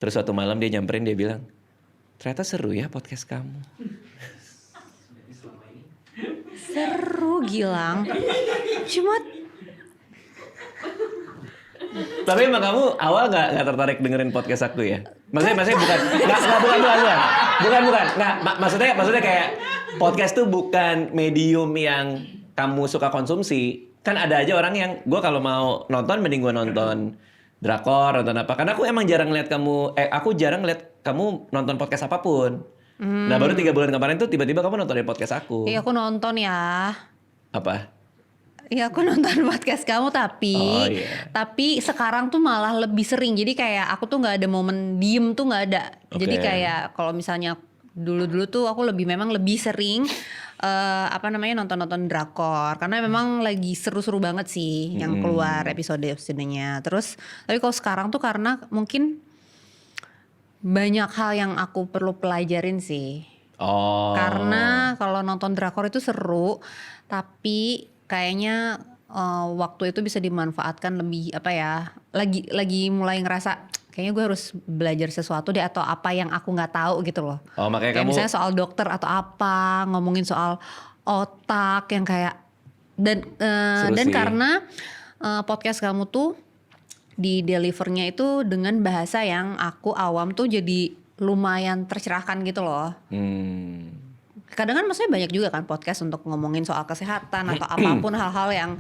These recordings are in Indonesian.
Terus suatu malam dia nyamperin, dia bilang, ternyata seru ya podcast kamu. Seru Gilang. Cuma Tapi emang kamu awal nggak tertarik dengerin podcast aku ya? Maksudnya bukan, bukan. Nggak, maksudnya kayak podcast tuh bukan medium yang kamu suka konsumsi. Kan ada aja orang yang, gue kalau mau nonton mending gue nonton drakor, nonton apa. Karena aku emang jarang lihat kamu nonton podcast apapun. Nah baru 3 bulan kemarin tuh tiba-tiba kamu nontonin podcast aku. iya aku nonton ya. Apa? Iya aku nonton podcast kamu tapi sekarang tuh malah lebih sering. Jadi kayak aku tuh nggak ada momen diem tuh nggak ada. Jadi kayak kalau misalnya dulu tuh aku memang lebih sering nonton drakor karena memang lagi seru-seru banget sih yang keluar episodenya. Terus tapi kalau sekarang tuh karena mungkin banyak hal yang aku perlu pelajarin sih. Karena kalau nonton drakor itu seru, tapi kayaknya waktu itu bisa dimanfaatkan lebih lagi mulai ngerasa kayaknya gue harus belajar sesuatu deh atau apa yang aku nggak tahu gitu loh. Makanya kayak misalnya soal dokter atau apa, ngomongin soal otak yang kayak dan karena podcast kamu tuh di delivernya itu dengan bahasa yang aku awam tuh jadi lumayan tercerahkan gitu loh. Kadang kan maksudnya banyak juga kan podcast untuk ngomongin soal kesehatan atau apapun hal-hal yang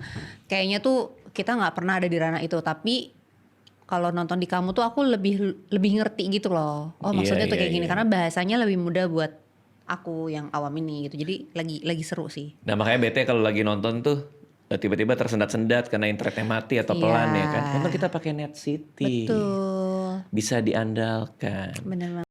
kayaknya tuh kita nggak pernah ada di ranah itu. Tapi kalau nonton di kamu tuh aku lebih ngerti gitu loh. Oh maksudnya tuh kayak gini karena bahasanya lebih mudah buat aku yang awam ini gitu. Jadi lagi seru sih. Nah makanya bete kalau lagi nonton tuh tiba-tiba tersendat-sendat karena internetnya mati atau pelan ya kan. Untung kita pakai Net City. Betul. Bisa diandalkan. Bener banget.